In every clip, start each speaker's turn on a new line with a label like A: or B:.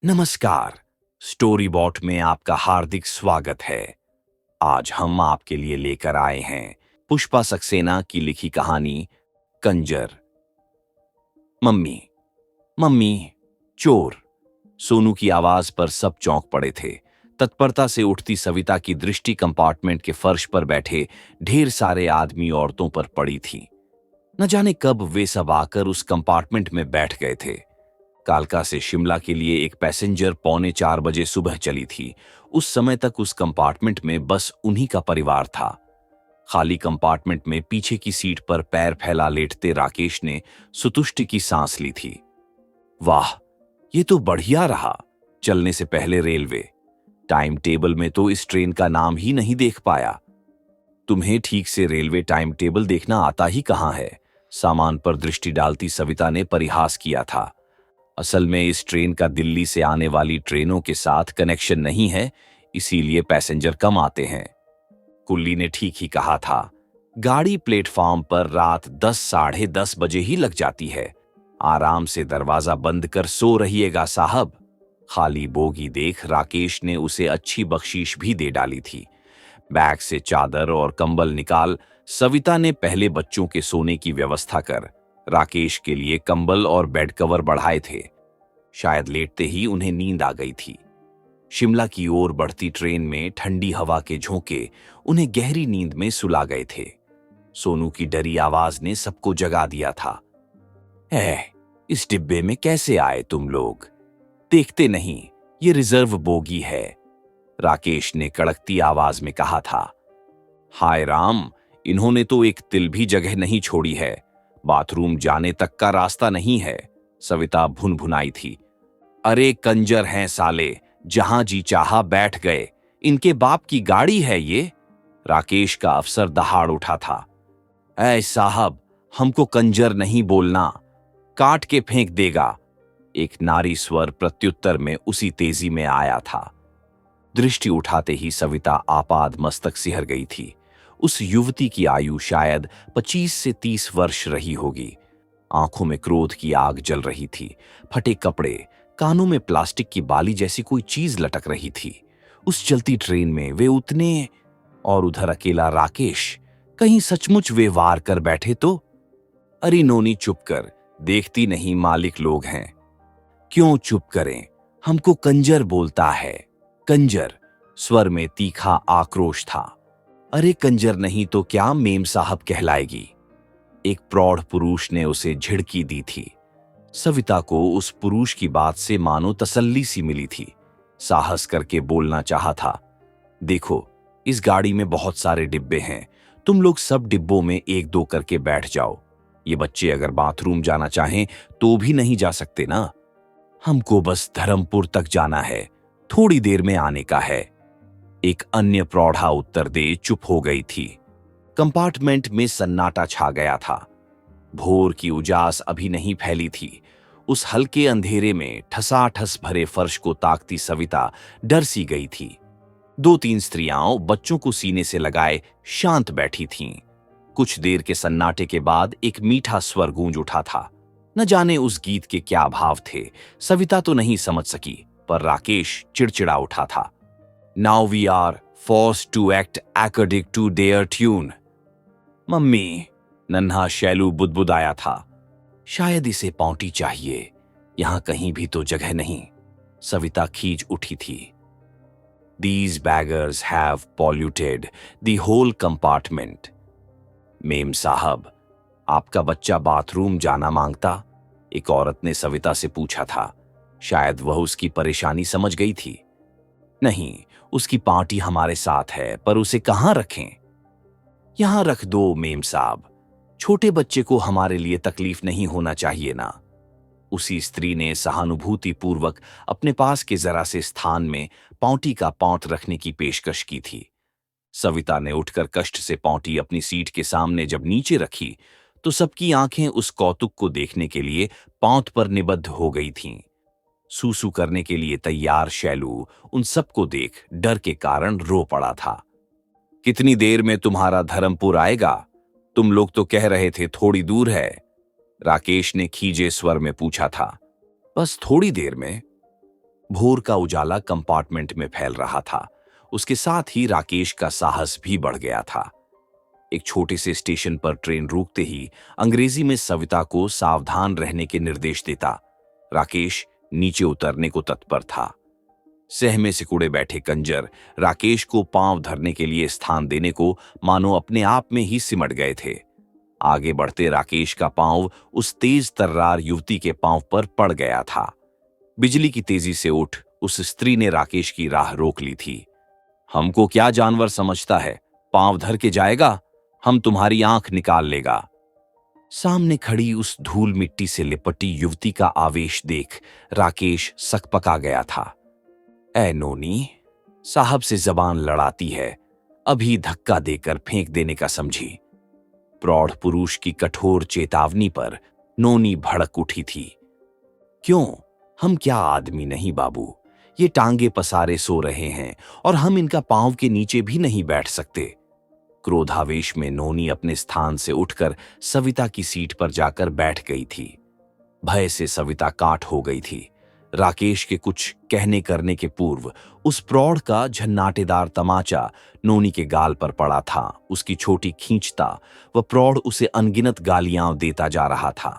A: नमस्कार। Story bot में आपका हार्दिक स्वागत है। आज हम आपके लिए लेकर आए हैं पुष्पा सक्सेना की लिखी कहानी कंजर। मम्मी, मम्मी, चोर। सोनू की आवाज पर सब चौंक पड़े थे। तत्परता से उठती सविता की दृष्टि कंपार्टमेंट के फर्श पर बैठे ढेर सारे आदमी औरतों पर पड़ी थी। न जाने कब वे सब आकर उस कंपार्टमेंट में बैठ गए थे। कालका से शिमला के लिए एक पैसेंजर 3:45 सुबह चली थी। उस समय तक उस कंपार्टमेंट में बस उन्हीं का परिवार था। खाली कंपार्टमेंट में पीछे की सीट पर पैर फैला लेटते राकेश ने सुतुष्टि की सांस ली थी। वाह, ये तो बढ़िया रहा। चलने से पहले रेलवे। टाइम टेबल में तो इस ट्रेन का नाम ही नहीं देख पाया। तुम्हें ठीक से रेलवे टाइम टेबल देखना आता ही कहां है? सामान पर दृष्टि डालती सविता ने परिहास किया था। असल में इस ट्रेन का दिल्ली से आने वाली ट्रेनों के साथ कनेक्शन नहीं है, इसीलिए पैसेंजर कम आते हैं। कुल्ली ने ठीक ही कहा था। गाड़ी प्लेटफॉर्म पर रात 10 साढ़े 10 बजे ही लग जाती है। आराम से दरवाजा बंद कर सो रहिएगा साहब। खाली बोगी देख राकेश ने उसे अच्छी बख्शीश भी दे डाली थी। बैग से चादर और कंबल निकाल सविता ने पहले बच्चों के सोने की व्यवस्था कर राकेश के लिए कंबल और बेड कवर बढ़ाए थे। शायद लेटते ही उन्हें नींद आ गई थी। शिमला की ओर बढ़ती ट्रेन में ठंडी हवा के झोंके उन्हें गहरी नींद में सुला गए थे। सोनू की डरी आवाज ने सबको जगा दिया था। इस डिब्बे में कैसे आए तुम लोग? देखते नहीं, ये रिजर्व बोगी है, राकेश ने कड़कती आवाज में कहा था। हाय राम, इन्होंने तो एक तिल भी जगह नहीं छोड़ी है। बाथरूम जाने तक का रास्ता नहीं है, सविता भुनभुनाई थी। अरे कंजर हैं साले, जहां जी चाहा बैठ गए। इनके बाप की गाड़ी है ये। राकेश का अफसर दहाड़ उठा था। ऐ साहब, हमको कंजर नहीं बोलना, काट के फेंक देगा। एक नारी स्वर प्रत्युत्तर में उसी तेजी में आया था। दृष्टि उठाते ही सविता आपाद मस्तक सिहर गई थी। उस युवती की आयु शायद 25 से 30 वर्ष रही होगी। आंखों में क्रोध की आग जल रही थी। फटे कपड़े, कानों में प्लास्टिक की बाली जैसी कोई चीज लटक रही थी। उस चलती ट्रेन में वे उतने, और उधर अकेला राकेश। कहीं सचमुच वे वार कर बैठे तो? अरे नोनी चुप कर, देखती नहीं मालिक लोग हैं। क्यों चुप करें? हमको कंजर बोलता है। कंजर, स्वर में तीखा आक्रोश था। अरे कंजर नहीं तो क्या मेम साहब कहलाएगी। एक प्रौढ़ पुरुष ने उसे झिड़की दी थी। सविता को उस पुरुष की बात से मानो तसल्ली सी मिली थी। साहस करके बोलना चाहा था। देखो, इस गाड़ी में बहुत सारे डिब्बे हैं, तुम लोग सब डिब्बों में एक दो करके बैठ जाओ। ये बच्चे अगर बाथरूम जाना चाहें तो भी नहीं जा सकते ना। हमको बस धर्मपुर तक जाना है, थोड़ी देर में आने का है। एक अन्य प्रौढ़ा उत्तर दे चुप हो गई थी। कंपार्टमेंट में सन्नाटा छा गया था। भोर की उजास अभी नहीं फैली थी। उस हल्के अंधेरे में ठसाठस भरे फर्श को ताकती सविता डर सी गई थी। 2-3 स्त्रियां बच्चों को सीने से लगाए शांत बैठी थीं। कुछ देर के सन्नाटे के बाद एक मीठा स्वर गूंज उठा था। न जाने उस गीत के क्या भाव थे, सविता तो नहीं समझ सकी, पर राकेश चिड़चिड़ा उठा था। Now we are forced to act according to their tune. Mummy, नन्हा शैलू बुदबुदाया था। शायद इसे पौंटी चाहिए, यहां कहीं भी तो जगह नहीं। सविता खींच उठी थी। These beggars have polluted the whole compartment. Ma'am साहब, आपका बच्चा बाथरूम जाना मांगता? एक औरत ने सविता से पूछा था। शायद वह उसकी परेशानी समझ गई थी। नहीं, उसकी पार्टी हमारे साथ है, पर उसे कहां रखें? यहां रख दो मेम साहब, छोटे बच्चे को हमारे लिए तकलीफ नहीं होना चाहिए ना। उसी स्त्री ने सहानुभूति पूर्वक अपने पास के जरा से स्थान में पौंटी का पौंट रखने की पेशकश की थी। सविता ने उठकर कष्ट से पौंटी अपनी सीट के सामने जब नीचे रखी तो सबकी आंखें उस कौतुक को देखने के लिए पौंत पर निबद्ध हो गई थीं। सूसू करने के लिए तैयार शैलू उन सबको देख डर के कारण रो पड़ा था। कितनी देर में तुम्हारा धर्मपुर आएगा? तुम लोग तो कह रहे थे थोड़ी दूर है। राकेश ने खीजे स्वर में पूछा था। बस थोड़ी देर में। भोर का उजाला कंपार्टमेंट में फैल रहा था। उसके साथ ही राकेश का साहस भी बढ़ गया था। एक छोटे से स्टेशन पर ट्रेन रुकते ही अंग्रेजी में सविता को सावधान रहने के निर्देश देता। राकेश नीचे उतरने को तत्पर था। सह में सिकुड़े बैठे कंजर राकेश को पांव धरने के लिए स्थान देने को मानो अपने आप में ही सिमट गए थे। आगे बढ़ते राकेश का पांव उस तेज तर्रार युवती के पांव पर पड़ गया था। बिजली की तेजी से उठ उस स्त्री ने राकेश की राह रोक ली थी। हमको क्या जानवर समझता है, पांव धर के जाएगा, हम तुम्हारी आंख निकाल लेगा। सामने खड़ी उस धूल मिट्टी से लिपटी युवती का आवेश देख राकेश सकपका गया था। ऐ नोनी, साहब से जबान लड़ाती है, अभी धक्का देकर फेंक देने का समझी। प्रौढ़ पुरुष की कठोर चेतावनी पर नोनी भड़क उठी थी। क्यों, हम क्या आदमी नहीं बाबू, ये टांगे पसारे सो रहे हैं और हम इनका पांव के नीचे भी नहीं बैठ सकते। क्रोधावेश में नोनी अपने स्थान से उठकर सविता की सीट पर जाकर बैठ गई थी। भय से सविता काठ हो गई थी। राकेश के कुछ कहने करने के पूर्व उस प्रौढ़ का झन्नाटेदार तमाचा नोनी के गाल पर पड़ा था। उसकी छोटी खींचता वह प्रौढ़ उसे अनगिनत गालियां देता जा रहा था।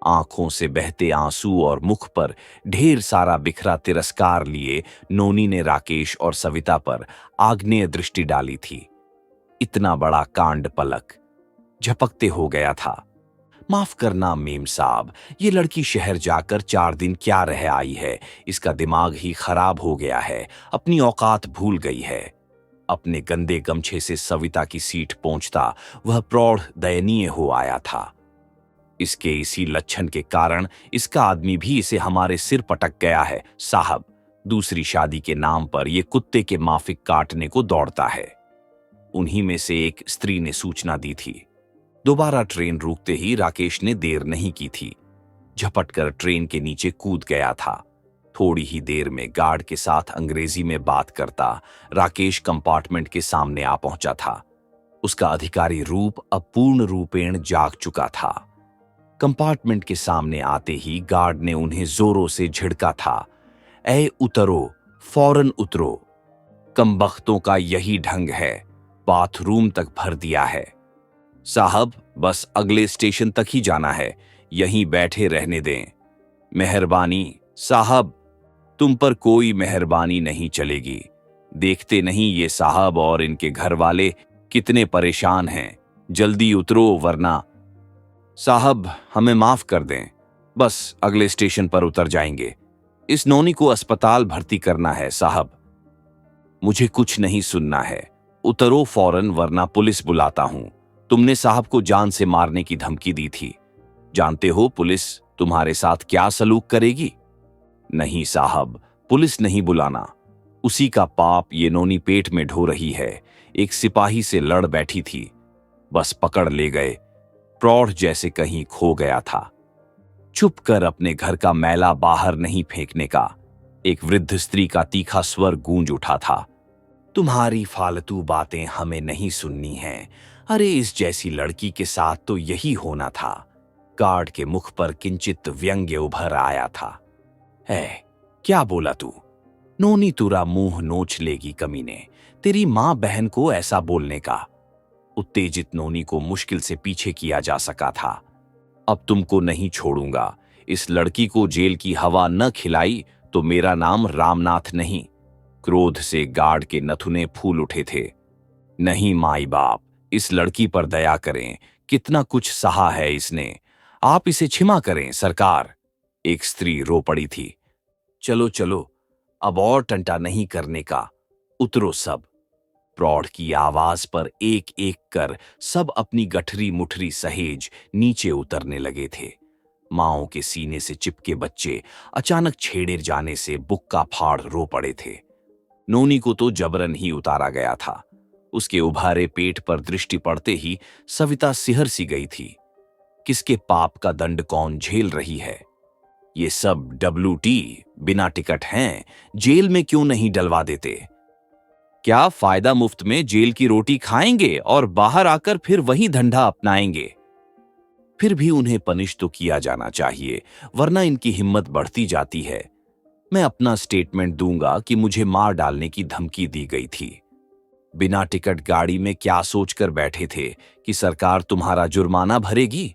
A: आंखों से बहते आंसू और मुख पर ढेर सारा बिखरा तिरस्कार लिए नोनी ने राकेश और सविता पर आग्नेय दृष्टि डाली थी। इतना बड़ा कांड पलक झपकते हो गया था। माफ करना मेम साहब, ये लड़की शहर जाकर 4 दिन क्या रह आई है, इसका दिमाग ही खराब हो गया है, अपनी औकात भूल गई है। अपने गंदे गमछे से सविता की सीट पहुंचता वह प्रौढ़ दयनीय हो आया था। इसके इसी लक्षण के कारण इसका आदमी भी इसे हमारे सिर पटक गया है साहब। दूसरी शादी के नाम पर यह कुत्ते के माफिक काटने को दौड़ता है। उन्हीं में से एक स्त्री ने सूचना दी थी। दोबारा ट्रेन रुकते ही राकेश ने देर नहीं की थी। झपटकर ट्रेन के नीचे कूद गया था। थोड़ी ही देर में गार्ड के साथ अंग्रेजी में बात करता राकेश कंपार्टमेंट के सामने आ पहुंचा था। उसका अधिकारी रूप अब पूर्ण रूपेण जाग चुका था। कंपार्टमेंट के सामने आते ही गार्ड ने उन्हें जोरों से झिड़का था। ऐ उतरो, फौरन उतरो। कमबख्तों का यही ढंग है, बाथरूम तक भर दिया है। साहब, बस अगले स्टेशन तक ही जाना है, यहीं बैठे रहने दें। मेहरबानी साहब, तुम पर कोई मेहरबानी नहीं चलेगी। देखते नहीं ये साहब और इनके घर वाले कितने परेशान हैं। जल्दी उतरो वरना। साहब, हमें माफ कर दें, बस अगले स्टेशन पर उतर जाएंगे। इस नोनी को अस्पताल भर्ती करना है साहब। मुझे कुछ नहीं सुनना है, उतरो फौरन वरना पुलिस बुलाता हूं। तुमने साहब को जान से मारने की धमकी दी थी। जानते हो पुलिस तुम्हारे साथ क्या सलूक करेगी? नहीं साहब, पुलिस नहीं बुलाना। उसी का पाप ये नोनी पेट में ढो रही है। एक सिपाही से लड़ बैठी थी, बस पकड़ ले गए। प्रौढ़ जैसे कहीं खो गया था। चुप कर अपने घर का मैला बाहर नहीं फेंकने का। एक वृद्ध स्त्री का तीखा स्वर गूंज उठा था। तुम्हारी फालतू बातें हमें नहीं सुननी हैं। अरे इस जैसी लड़की के साथ तो यही होना था। गार्ड के मुख पर किंचित व्यंग्य उभर आया था। क्या बोला तू? नोनी तुरा मुंह नोच लेगी कमीने, तेरी मां बहन को ऐसा बोलने का। उत्तेजित नोनी को मुश्किल से पीछे किया जा सका था। अब तुमको नहीं छोड़ूंगा। इस लड़की को जेल की हवा न खिलाई तो मेरा नाम रामनाथ नहीं। क्रोध से गार्ड के नथुने फूल उठे थे। नहीं माई बाप, इस लड़की पर दया करें, कितना कुछ सहा है इसने, आप इसे क्षमा करें सरकार। एक स्त्री रो पड़ी थी। चलो चलो, अब और टंटा नहीं करने का, उतरो सब। प्रौढ़ की आवाज पर एक एक कर सब अपनी गठरी मुठरी सहेज नीचे उतरने लगे थे। माओं के सीने से चिपके बच्चे अचानक छेड़े जाने से बुक्का फाड़ रो पड़े थे। नोनी को तो जबरन ही उतारा गया था। उसके उभारे पेट पर दृष्टि पड़ते ही सविता सिहर सी गई थी। किसके पाप का दंड कौन झेल रही है? ये सब WT बिना टिकट हैं, जेल में क्यों नहीं डलवा देते? क्या फायदा, मुफ्त में जेल की रोटी खाएंगे और बाहर आकर फिर वही धंधा अपनाएंगे। फिर भी उन्हें पनिश तो किया जाना चाहिए, वरना इनकी हिम्मत बढ़ती जाती है। मैं अपना स्टेटमेंट दूंगा कि मुझे मार डालने की धमकी दी गई थी। बिना टिकट गाड़ी में क्या सोचकर बैठे थे कि सरकार तुम्हारा जुर्माना भरेगी?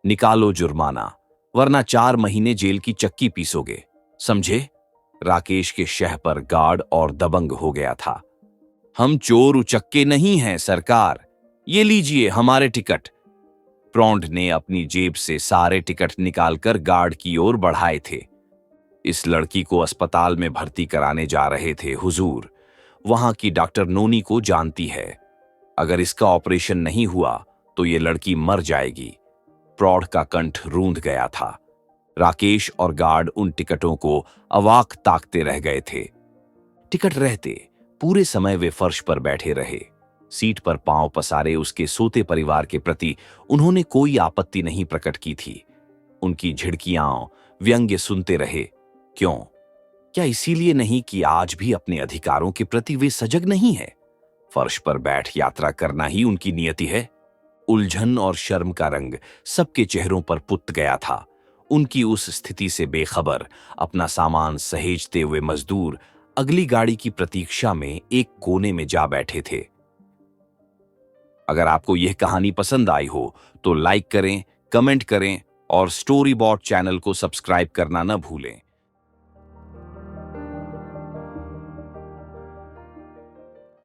A: निकालो जुर्माना, वरना 4 महीने जेल की चक्की पीसोगे, समझे? राकेश के शह पर गार्ड और दबंग हो गया था। हम चोर उचक्के नहीं हैं सरकार, ये लीजिए हमारे टिकट। प्रौंढ ने अपनी जेब से सारे टिकट निकालकर गार्ड की ओर बढ़ाए थे। इस लड़की को अस्पताल में भर्ती कराने जा रहे थे हुजूर। वहां की डॉक्टर नोनी को जानती है। अगर इसका ऑपरेशन नहीं हुआ तो ये लड़की मर जाएगी। प्रौढ़ का कंठ रूंध गया था। राकेश और गार्ड उन टिकटों को अवाक ताकते रह गए थे। टिकट रहते पूरे समय वे फर्श पर बैठे रहे। सीट पर पांव पसारे उसके सोते परिवार के प्रति उन्होंने कोई आपत्ति नहीं प्रकट की थी। उनकी झिड़कियां व्यंग्य सुनते रहे। क्यों? क्या इसीलिए नहीं कि आज भी अपने अधिकारों के प्रति वे सजग नहीं है? फर्श पर बैठ यात्रा करना ही उनकी नियति है। उलझन और शर्म का रंग सबके चेहरों पर पुत गया था। उनकी उस स्थिति से बेखबर अपना सामान सहेजते हुए मजदूर अगली गाड़ी की प्रतीक्षा में एक कोने में जा बैठे थे। अगर आपको यह कहानी पसंद आई हो तो लाइक करें, कमेंट करें और स्टोरी बॉट चैनल को सब्सक्राइब करना न भूलें।